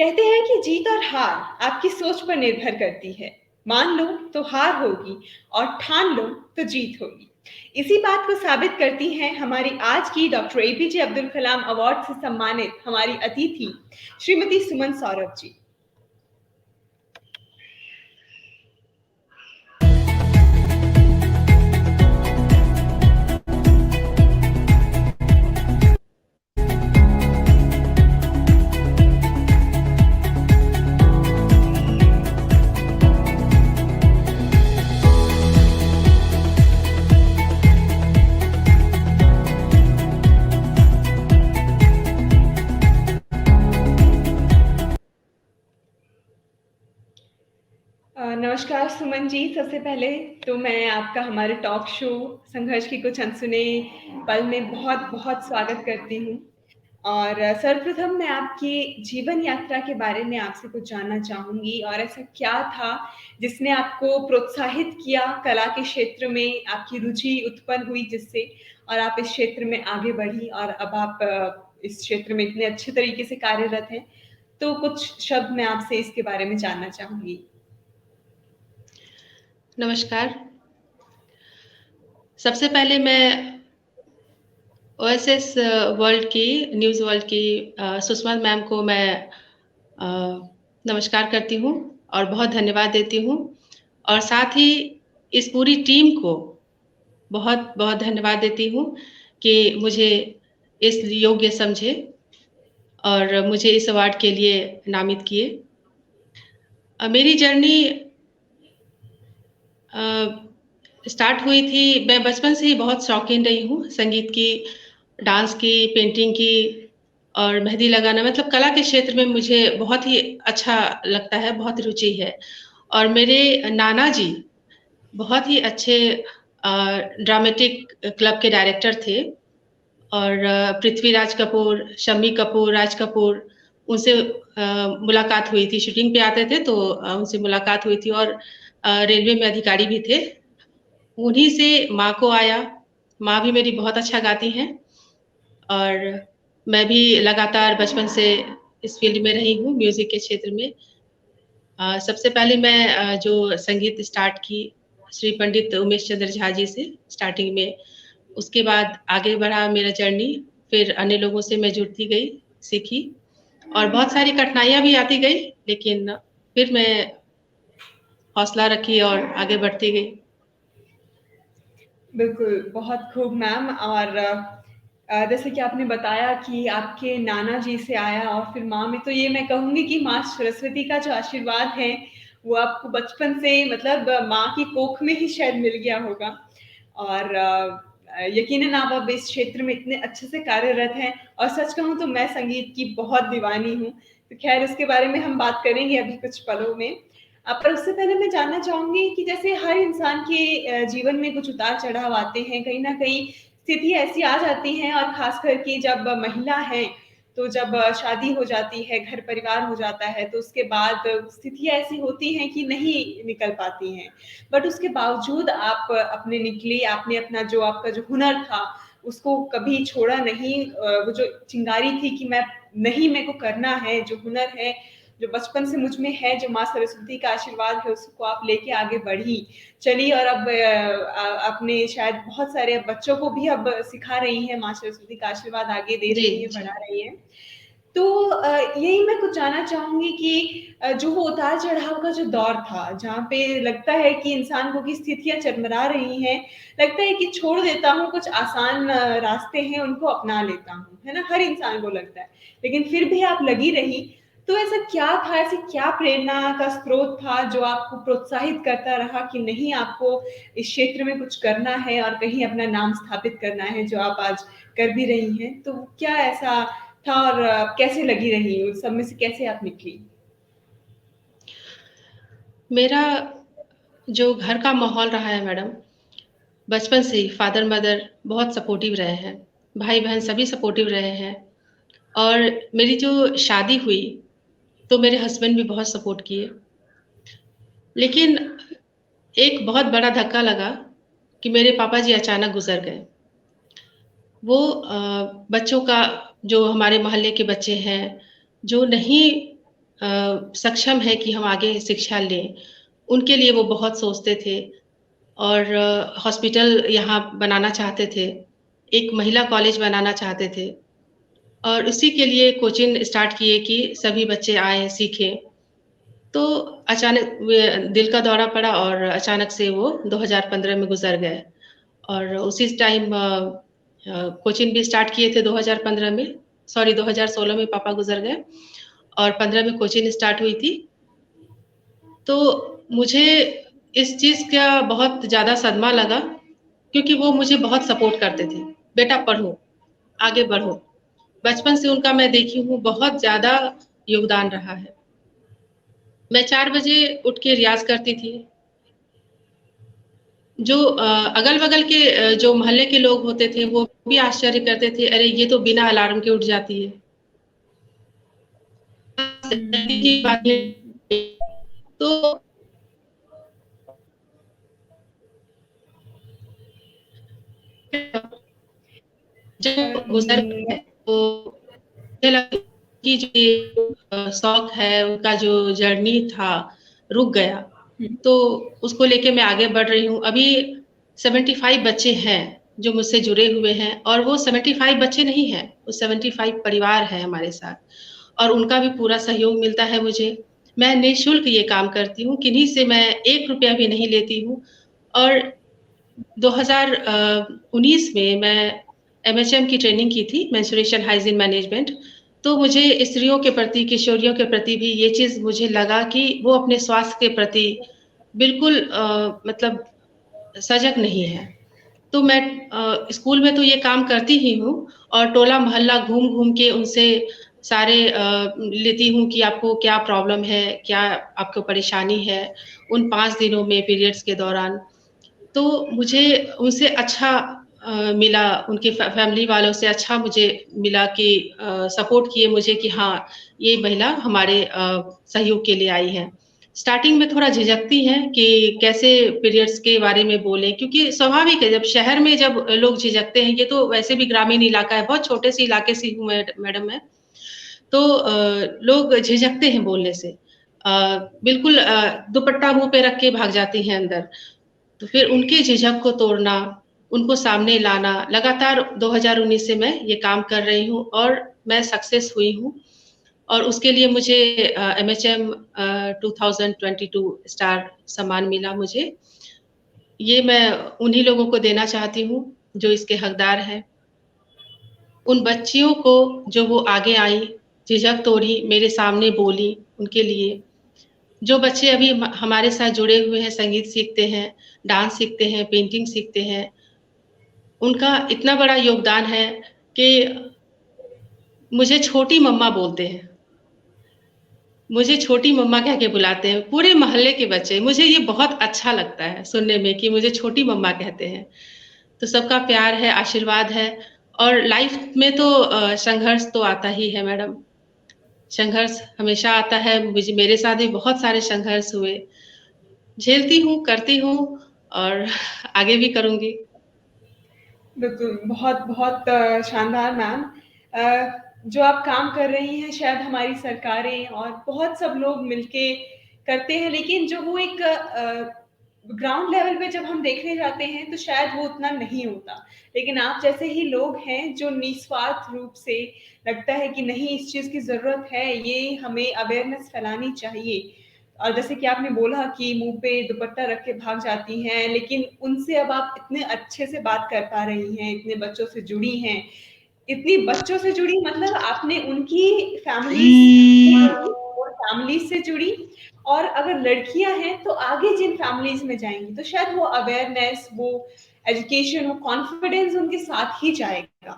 कहते हैं कि जीत और हार आपकी सोच पर निर्भर करती है। मान लो तो हार होगी और ठान लो तो जीत होगी। इसी बात को साबित करती हैं हमारी आज की doctor APJ Abdul Kalam award से सम्मानित हमारी अतिथि श्रीमती सुमन सौरभ जी। नमस्कार सुमन जी, सबसे पहले तो मैं आपका हमारे टॉक शो संघर्ष की कुछ अनसुने पल में बहुत-बहुत स्वागत करती हूँ। और सर्वप्रथम मैं आपकी जीवन यात्रा के बारे में आपसे कुछ जानना चाहूँगी और ऐसा क्या था जिसने आपको प्रोत्साहित किया कला के क्षेत्र में आपकी रुचि उत्पन्न हुई जिससे और आप इस क्षेत्र में आगे बढ़ी और अब आप इस क्षेत्र में इतने अच्छे तरीके से कार्यरत हैं। तो कुछ शब्द मैं आपसे इसके बारे में जानना चाहूँगी। नमस्कार। सबसे पहले मैं ओएसएस वर्ल्ड की न्यूज़ वर्ल्ड की सुषमा मैम को मैं नमस्कार करती हूँ और बहुत धन्यवाद देती हूँ और साथ ही इस पूरी टीम को बहुत-बहुत धन्यवाद देती हूँ कि मुझे इस योग्य समझे और मुझे इस अवार्ड के लिए नामित किए। मेरी जर्नी स्टार्ट हुई थी, मैं बचपन से ही बहुत शौकीन रही हूँ संगीत की, डांस की, पेंटिंग की और मेहंदी लगाना मतलब कला के क्षेत्र में मुझे बहुत ही अच्छा लगता है, बहुत रुचि है। और मेरे नाना जी बहुत ही अच्छे ड्रामेटिक क्लब के डायरेक्टर थे और पृथ्वीराज कपूर, शम्मी कपूर, राज कपूर उनसे मुलाकात हुई थी, शूटिंग पे आते थे तो उनसे मुलाकात हुई थी और रेलवे में अधिकारी भी थे। उन्हीं से माँ को आया, माँ भी मेरी बहुत अच्छा गाती हैं और मैं भी लगातार बचपन से इस फ़ील्ड में रही हूँ म्यूज़िक के क्षेत्र में। सबसे पहले मैं जो संगीत स्टार्ट की श्री पंडित उमेश चंद्र झा जी से स्टार्टिंग में, उसके बाद आगे बढ़ा मेरा जर्नी, फिर अन्य लोगों से मैं जुड़ती गई, सीखी और बहुत सारी कठिनाइयाँ भी आती गई, लेकिन फिर मैं हौसला रखी और आगे बढ़ती गई। बिल्कुल, बहुत खूब मैम और जैसे कि आपने बताया कि आपके नाना जी से आया और फिर माँ में तो ये मैं कहूँगी कि माँ सरस्वती का जो आशीर्वाद है, वो आपको बचपन से मतलब माँ की कोख में ही शायद मिल गया होगा और यकीनन आप अब इस क्षेत्र में इतने अच्छे से कार्यरत हैं और सच कहूँ तो मैं संगीत की बहुत दीवानी हूँ। तो ख़ैर उसके बारे में हम बात करेंगे अभी कुछ पलों में। पर उससे पहले मैं जानना चाहूँगी कि जैसे हर इंसान के जीवन में कुछ उतार-चढ़ाव आते हैं, कहीं न कहीं स्थिति ऐसी आ जाती हैं और ख़ास करके जब महिला हैं, तो जब शादी हो जाती है, घर-परिवार हो जाता है, तो उसके बाद स्थितियाँ ऐसी होती हैं कि नहीं निकल पाती हैं। बट उसके बावजूद आप अपने निकले, आपने अपना जो आपका जो हुनर था, उसको कभी छोड़ा नहीं वो जो चिंगारी थी कि मैं नहीं मेरे को करना है, जो हुनर है, जो बचपन से मुझ में है, जो माँ सरस्वती का आशीर्वाद है, उसको आप लेके आगे बढ़ी। चली और अब अपने शायद बहुत सारे बच्चों को भी अब सिखा रही हैं, माँ सरस्वती का आशीर्वाद आगे दे जी, रही हैं, जी। बढ़ा रही हैं। तो यही मैं कुछ जानना चाहूँगी कि जो वो उतार-चढ़ाव का जो दौर था, जहाँ पे लगता है कि इंसान को की स्थितियाँ चरमरा रही हैं, लगता है कि छोड़ देता हूँ, कुछ आसान रास्ते हैं, उनको अपना लेता हूँ, है ना? हर इंसान को लगता है। लेकिन फिर भी आप लगी रही, तो ऐसा क्या था, ऐसी क्या प्रेरणा का स्रोत था, जो आपको प्रोत्साहित करता रहा कि नहीं आपको इस क्षेत्र में कुछ करना है और कहीं अपना नाम स्थापित करना है, जो आप आज कर भी रही हैं? तो क्या ऐसा था और कैसे लगी रही? उस सब में से कैसे आप निकली? मेरा जो घर का माहौल रहा है मैडम, बचपन से ही फादर-मदर बहुत सपोर्टिव रहे हैं, भाई-बहन सभी सपोर्टिव रहे हैं और मेरी जो शादी हुई, तो मेरे हस्बैंड भी बहुत सपोर्ट किए। लेकिन एक बहुत बड़ा धक्का लगा कि मेरे पापा जी अचानक गुज़र गए। वो बच्चों का जो हमारे मोहल्ले के बच्चे हैं, जो नहीं सक्षम हैं कि हम आगे शिक्षा लें, उनके लिए वो बहुत सोचते थे और हॉस्पिटल यहाँ बनाना चाहते थे, एक महिला कॉलेज बनाना चाहते थे और उसी के लिए कोचिंग स्टार्ट किए कि सभी बच्चे आएँ, सीखें। तो अचानक वे दिल का दौरा पड़ा और अचानक से वो 2015 में गुज़र गए और उसी टाइम कोचिंग भी स्टार्ट किए थे 2015 में, सॉरी 2016 में पापा गुज़र गए और 15 में कोचिंग स्टार्ट हुई थी। तो मुझे इस चीज़ का बहुत ज़्यादा सदमा लगा क्योंकि वो मुझे बहुत सपोर्ट करते थे, बेटा पढ़ो, आगे बढ़ो। बचपन से उनका मैं देखी हूँ बहुत ज़्यादा योगदान रहा है। मैं 4 बजे उठ के रियाज़ करती थी। जो अगल-बगल के जो मोहल्ले के लोग होते थे, वो भी आश्चर्य करते थे, "अरे! ये तो बिना अलार्म के उठ जाती है।" की बात ये हुँ। तो जब गुज़र गए तो मुझे लगा कि जो ये शौक है, उनका जो जर्नी था, रुक गया। हुँ। तो उसको लेके मैं आगे बढ़ रही हूँ। अभी 75 बच्चे हैं, जो मुझसे जुड़े हुए हैं और वो 75 बच्चे नहीं हैं, वो 75 परिवार हैं हमारे साथ और उनका भी पूरा सहयोग मिलता है मुझे। मैं निःशुल्क ये काम करती हूँ, किन्हीं से मैं 1 रुपया भी नहीं लेती हूँ और 2019 में मैं एमएचएम की ट्रेनिंग की थी, मेंस्ट्रुएशन हाइजीन मैनेजमेंट। तो मुझे स्त्रियों के प्रति, किशोरियों के प्रति भी ये चीज़ मुझे लगा कि वो अपने स्वास्थ्य के प्रति बिल्कुल मतलब सजग नहीं है। तो मैं स्कूल में तो ये काम करती ही हूँ और टोला-मोहल्ला घूम-घूम के उनसे सारे लेती हूँ कि आपको क्या प्रॉब्लम है, क्या आपको परेशानी है, उन 5 दिनों में पीरियड्स के दौरान। तो मुझे उनसे अच्छा मिला, उनके फैमिली वालों से अच्छा मुझे मिला कि सपोर्ट किए मुझे कि हाँ, ये महिला हमारे सहयोग के लिए आई है। स्टार्टिंग में थोड़ा झिझकती हैं कि कैसे पीरियड्स के बारे में बोलें क्योंकि स्वाभाविक है जब शहर में जब लोग झिझकते हैं, ये तो वैसे भी ग्रामीण इलाका है, बहुत छोटे से इलाके से हूँ मैडम मैं। तो लोग झिझकते हैं बोलने से। बिल्कुल दुपट्टा मुँह पे रख के भाग जाती हैं अंदर। तो फिर उनके झिझक को तोड़ना, उनको सामने लाना, लगातार 2019 से मैं ये काम कर रही हूँ और मैं सक्सेस हुई हूँ और उसके लिए मुझे एमएचएम 2022 स्टार सम्मान मिला मुझे। ये मैं उन्हीं लोगों को देना चाहती हूँ, जो इसके हकदार हैं। उन बच्चियों को जो वो आगे आईं, झिझक तोड़ी, मेरे सामने बोलीं, उनके लिए। जो बच्चे अभी हमारे साथ जुड़े हुए हैं, संगीत सीखते हैं, डांस सीखते हैं, पेंटिंग सीखते हैं, उनका इतना बड़ा योगदान है कि मुझे छोटी मम्मा बोलते हैं। मुझे छोटी मम्मा कह के बुलाते हैं, पूरे मोहल्ले के बच्चे। मुझे ये बहुत अच्छा लगता है सुनने में कि मुझे छोटी मम्मा कहते हैं। तो सबका प्यार है, आशीर्वाद है और लाइफ में तो संघर्ष तो आता ही है मैडम। संघर्ष हमेशा आता है, मुझे मेरे साथ भी बहुत सारे संघर्ष हुए। झेलती हूँ, करती हूँ और आगे भी करूँगी। बिल्कुल, बहुत-बहुत शानदार मैम। जो आप काम कर रही हैं शायद हमारी सरकारें और बहुत सब लोग मिलके करते हैं, लेकिन जो वो एक ग्राउंड लेवल पे जब हम देखने जाते हैं तो शायद वो उतना नहीं होता। लेकिन आप जैसे ही लोग हैं जो निस्वार्थ रूप से लगता है कि नहीं इस चीज़ की ज़रूरत है, ये हमें अवेयरनेस फैलानी चाहिए। और जैसे कि आपने बोला कि मुँह पे दुपट्टा रख के भाग जाती हैं, लेकिन उनसे अब आप इतने अच्छे से बात कर पा रही हैं, इतने बच्चों से जुड़ी हैं। इतनी बच्चों से जुड़ी मतलब आपने उनकी फैमिलीज़ से जुड़ी और अगर लड़कियाँ हैं, तो आगे जिन फैमिलीज़ में जाएँगी, तो शायद वो अवेयरनेस, वो एजुकेशन, वो कॉन्फिडेंस उनके साथ ही जाएगा।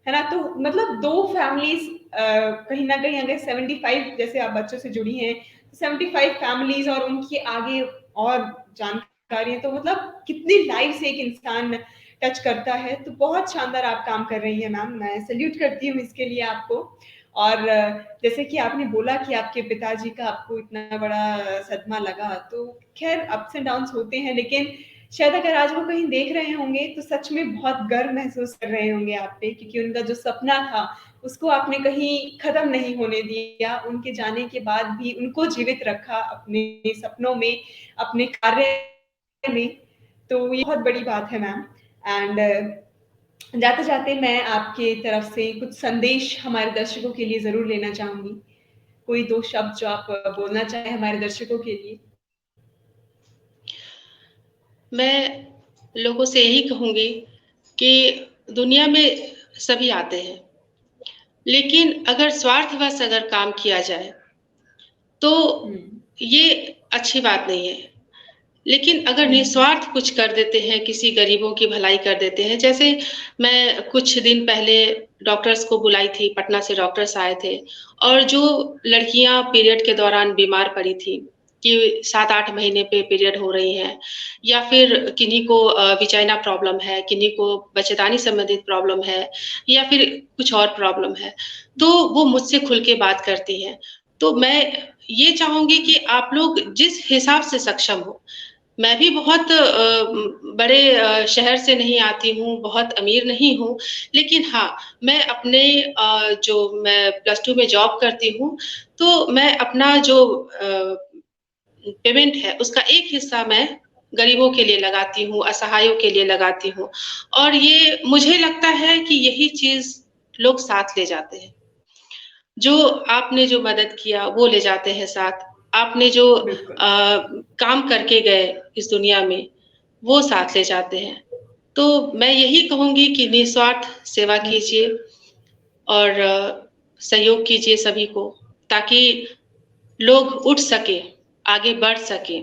है ना? तो मतलब 2 फैमिलीज़ कहीं न कहीं अगर 75 जैसे आप बच्चों से जुड़ी हैं, 75 फैमिलीज़ और उनकी आगे और जानकारी तो मतलब कितनी लाइफ़्स एक इंसान टच करता है, तो बहुत शानदार आप काम कर रही हैं मैम, मैं सैल्यूट करती हूँ इसके लिए आपको। और जैसे कि आपने बोला कि आपके पिताजी का आपको इतना बड़ा सदमा लगा, तो ख़ैर अप्स एंड डाउन्स होते हैं, लेकिन शायद अगर आज वो कहीं देख रहे होंगे तो सच में बहुत गर्व महसूस कर रहे होंगे आप पे क्योंकि उनका जो सपना था उसको आपने कहीं ख़त्म नहीं होने दिया, उनके जाने के बाद भी उनको जीवित रखा अपने सपनों में, अपने कार्य में, तो ये बहुत बड़ी बात है मैम। एंड जाते-जाते मैं आपके तरफ से कुछ संदेश हमारे दर्शकों के लिए ज़रूर लेना चाहूँगी। कोई 2 शब्द जो आप बोलना चाहें हमारे दर्शकों के लिए? मैं लोगों से यही कहूँगी कि दुनिया में सभी आते हैं, लेकिन अगर स्वार्थवश अगर काम किया जाए, तो हुँ। ये अच्छी बात नहीं है। लेकिन अगर हुँ, हुँ। निस्वार्थ कुछ कर देते हैं, किसी गरीबों की भलाई कर देते हैं, जैसे मैं कुछ दिन पहले डॉक्टर्स को बुलाई थी, पटना से डॉक्टर्स आए थे और जो लड़कियाँ पीरियड के दौरान बीमार पड़ी थी, कि 7-8 महीने पे पीरियड हो रही हैं या फिर किन्हीं को विजाइना प्रॉब्लम है, किन्हीं को बच्चेदानी संबंधित प्रॉब्लम है या फिर कुछ और प्रॉब्लम है, तो वो मुझसे खुल के बात करती हैं। तो मैं ये चाहूँगी कि आप लोग जिस हिसाब से सक्षम हो, मैं भी बहुत बड़े शहर से नहीं आती हूँ, बहुत अमीर नहीं हूँ, लेकिन हाँ, मैं अपने जो मैं प्लस 2 में जॉब करती हूँ, तो मैं अपना जो पेमेंट है, उसका एक हिस्सा मैं गरीबों के लिए लगाती हूँ, असहायों के लिए लगाती हूँ और ये मुझे लगता है कि यही चीज़ लोग साथ ले जाते हैं। जो आपने जो मदद किया, वो ले जाते हैं साथ। आपने जो बिल्कुल। काम करके गए इस दुनिया में, वो साथ ले जाते हैं। तो मैं यही कहूँगी कि निस्वार्थ सेवा बिल्कुल। कीजिए और सहयोग कीजिए सभी को, ताकि लोग उठ सकें, आगे बढ़ सकें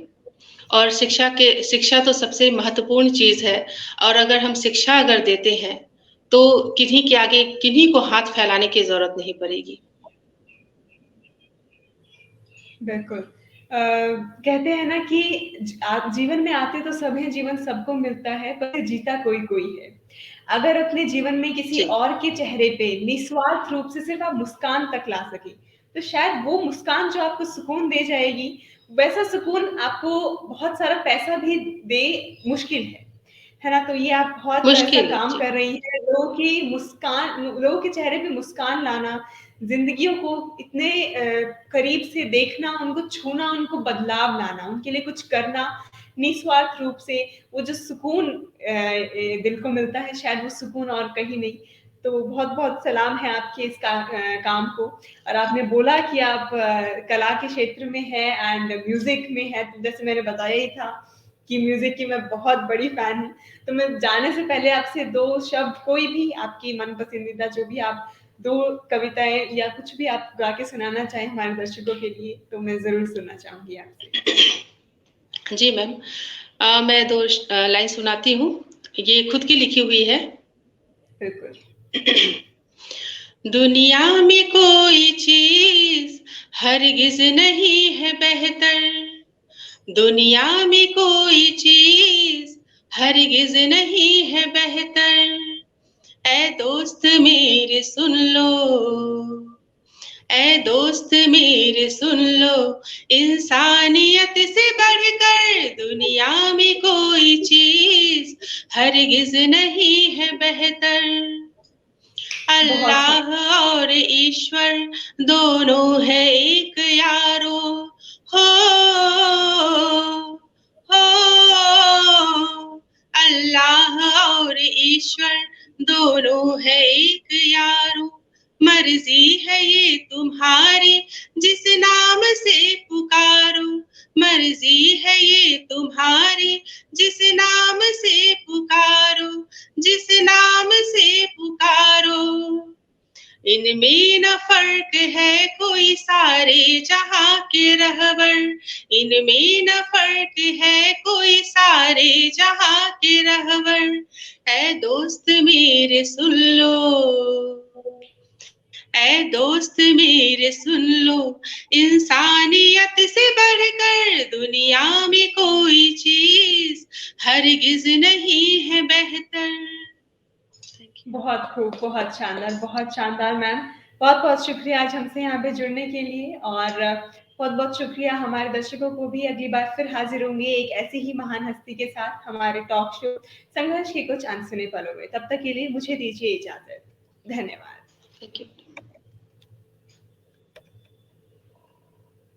और शिक्षा तो सबसे महत्वपूर्ण चीज़ है और अगर हम शिक्षा अगर देते हैं, तो किन्हीं के आगे किन्हीं को हाथ फैलाने की ज़रूरत नहीं पड़ेगी। बिल्कुल। कहते हैं ना कि जीवन में आते तो सब हैं, जीवन सबको मिलता है, पर जीता कोई-कोई है। अगर अपने जीवन में किसी जी, और के चेहरे पे निस्वार्थ रूप से सिर्फ़ आप मुस्कान तक ला सकें, तो शायद वो मुस्कान जो आपको सुकून दे जाएगी, वैसा सुकून आपको बहुत सारा पैसा भी दे, मुश्किल है ना? तो ये आप बहुत ऐसा मुश्किल है। काम जी, कर रही हैं, लोगों के चेहरे पे मुस्कान लाना, ज़िंदगियों को इतने करीब से देखना, उनको छूना, उनको बदलाव लाना, उनके लिए कुछ करना, निस्वार्थ रूप से, वो जो सुकून दिल को मिलता है, शायद वो सुकून और कहीं नहीं। तो बहुत-बहुत सलाम है आपके इस काम को। और आपने बोला कि आप कला के क्षेत्र में हैं एंड म्यूज़िक में हैं, तो जैसे मैंने बताया ही था कि म्यूज़िक की मैं बहुत बड़ी फ़ैन हूँ। तो मैं जाने से पहले आपसे 2 शब्द कोई भी आपकी मन पसंदीदा जो भी आप 2 कविताएँ या कुछ भी आप गा के सुनाना चाहें हमारे दर्शकों के लिए, तो मैं ज़रूर सुनना चाहूँगी आपसे। जी मैम। मैं 2 लाइन सुनाती हूँ। ये खुद की लिखी हुई है। बिल्कुल। दुनिया में कोई चीज़ हरगिज़ नहीं है बेहतर, दुनिया में कोई चीज़ हरगिज़ नहीं है बेहतर। ऐ दोस्त मेरे सुन लो, ऐ दोस्त मेरे सुन लो, इंसानियत से बढ़कर दुनिया में कोई चीज़ हरगिज़ नहीं है बेहतर। बहुत सही। अल्लाह और ईश्वर दोनों है एक यारो, हो हो अल्लाह और ईश्वर दोनों है एक यारो। मर्जी है ये तुम्हारी जिस नाम से पुकारो, मर्जी है ये तुम्हारी जिस नाम से पुकारो, जिस नाम से पुकारो। इनमें न फर्क है कोई सारे जहां के रहबर, इनमें न फर्क है कोई सारे जहां के रहबर। ऐ दोस्त मेरे सुन लो, ऐ दोस्त मेरे सुन लो, इंसानियत से बढ़कर दुनिया में कोई चीज हरगिज नहीं है बेहतर। बहुत खूब, बहुत शानदार मैम। बहुत-बहुत शुक्रिया आज हमसे यहाँ पे जुड़ने के लिए और बहुत-बहुत शुक्रिया हमारे दर्शकों को भी अगली बार फिर हाज़िर होंगे एक ऐसी ही महान हस्ती के साथ हमारे टॉक शो संघर्ष के कुछ अनसुने पलों में। तब तक के लिए मुझे दीजिए इजाज़त। धन्यवाद। Thank you.